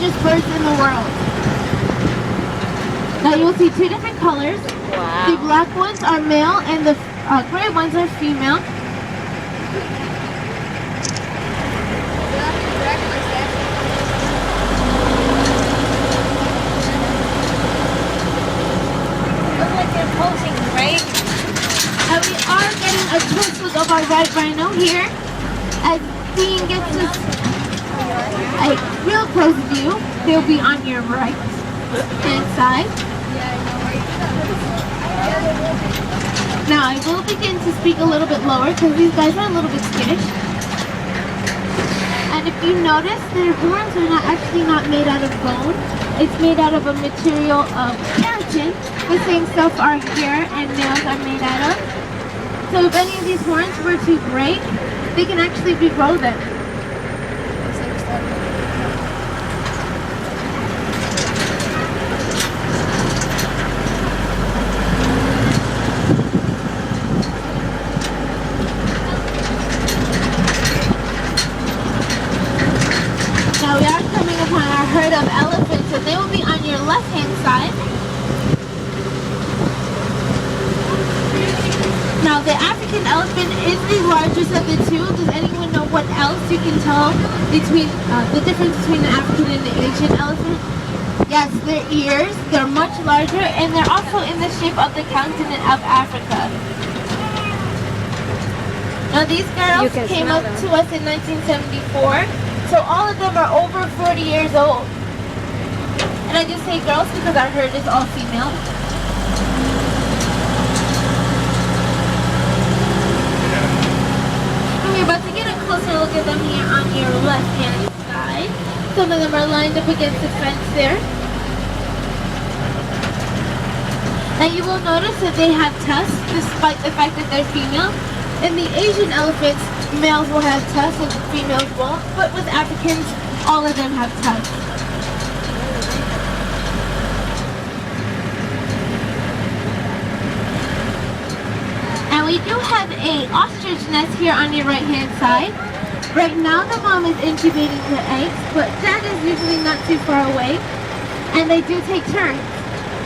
largest birds in the world. Now you'll see two different colors. Wow. The black ones are male and the gray ones are female. Look like they're posing, right? And we are getting a close look of our red rhino here. As Dean gets us a real close view, they'll be on your right hand side. Now I will begin to speak a little bit lower because these guys are a little bit skittish. And if you notice, their horns are actually not made out of bone. It's made out of a material of keratin. The same stuff our hair and nails are made out of. So if any of these horns were to break, they can actually regrow them. Now we are coming upon our herd of elephants, and they will be on your left-hand side. Now the African elephant is the largest of the two. Does anyone know what else you can tell between the difference between the African and the Asian elephant? Yes, their ears. They're much larger, and they're also in the shape of the continent of Africa. Now these girls came up to us in 1974, so all of them are over 40 years old. And I just say girls because our herd is all female. We're about to get a closer look at them here on your left-hand side. Some of them are lined up against the fence there. Now you will notice that they have tusks despite the fact that they're female. In the Asian elephants, males will have tusks and females won't. But with Africans, all of them have tusks. And we do have a ostrich nest here on your right hand side. Right now the mom is incubating the eggs, but dad is usually not too far away, and they do take turns.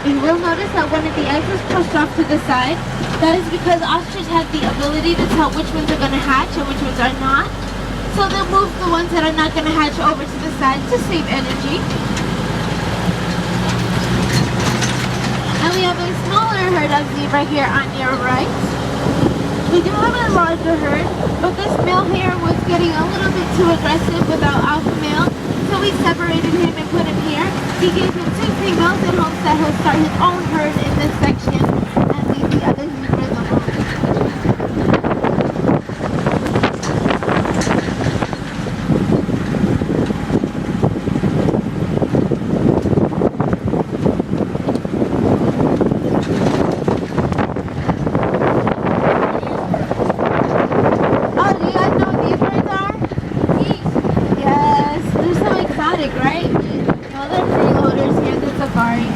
You will notice that one of the eggs is pushed off to the side. That is because ostriches have the ability to tell which ones are going to hatch and which ones are not. So they'll move the ones that are not going to hatch over to the side to save energy. And we have a smaller herd of zebra here on your right. We do have a larger herd, but this male here was getting a little bit too aggressive with our alpha male, so we separated him and put him here. He gave him two females in hopes that he'll start his own herd in this section and leave the other zebras alone. Right? Well, they're freeloaders here at the safari.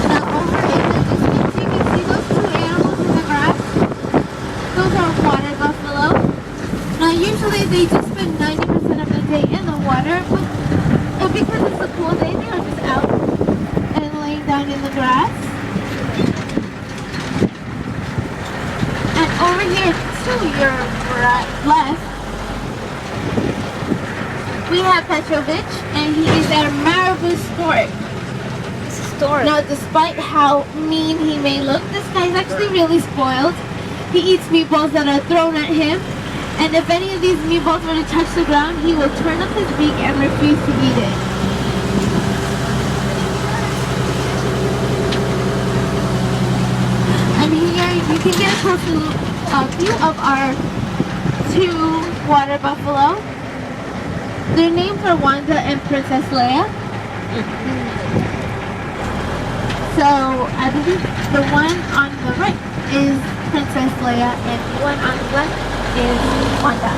Now over in the distance, you can see those two animals in the grass. Those are water buffalo. Now usually they just spend 90% of the day in the water, but because it's a cool day, they are just out and laying down in the grass. Over here to your left, we have Petrovich, and he is our marabou stork. Now, despite how mean he may look, this guy's actually really spoiled. He eats meatballs that are thrown at him, and if any of these meatballs were to touch the ground, he will turn up his beak and refuse to eat it. And here you can get a closer view of our two water buffalo. Their names are Wanda and Princess Leia. So I believe the one on the right is Princess Leia and the one on the left is Wanda.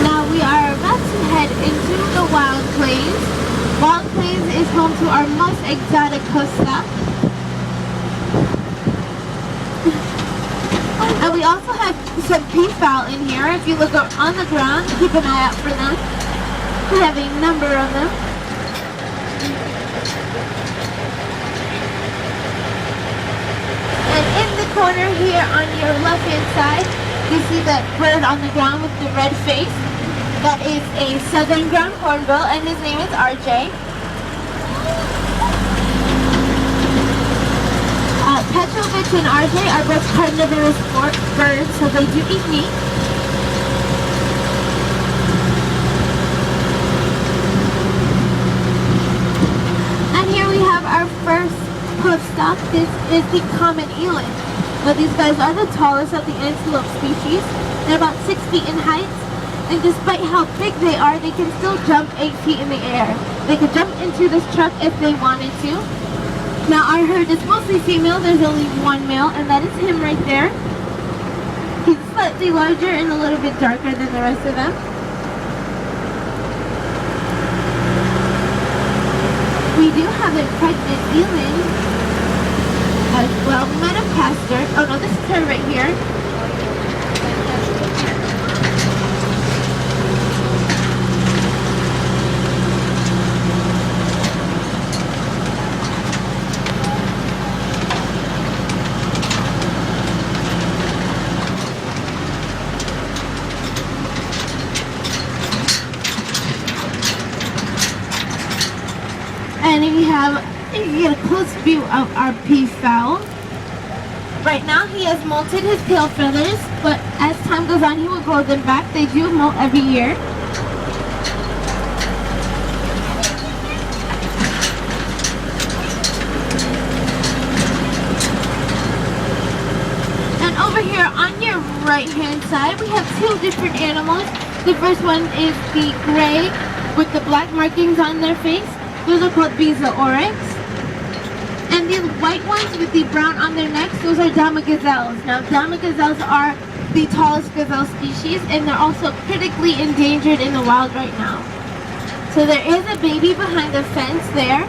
Now we are about to head into the Wild Plains. Wild Plains home to our most exotic costa. And we also have some peafowl in here. If you look up on the ground, keep an eye out for them. We have a number of them. And in the corner here on your left-hand side, you see that bird on the ground with the red face. That is a southern ground hornbill, and his name is RJ. Petrovich and RJ are both carnivorous birds, so they do eat meat. And here we have our first puffstock. This is the common eland. Now these guys are the tallest of the antelope species. They're about 6 feet in height. And despite how big they are, they can still jump 8 feet in the air. They could jump into this truck if they wanted to. Now our herd is mostly female. There's only one male, and that is him right there. He's slightly larger and a little bit darker than the rest of them. We do have a pregnant eland as well. We might have passed her. Oh no, this is her right here. And you get a close view of our peafowl. Right now he has molted his tail feathers, but as time goes on he will grow them back. They do molt every year. And over here on your right hand side we have two different animals. The first one is the gray with the black markings on their face. Those are called Visa oryx. And the white ones with the brown on their necks, those are Dama gazelles. Now Dama gazelles are the tallest gazelle species, and they're also critically endangered in the wild right now. So there is a baby behind the fence there.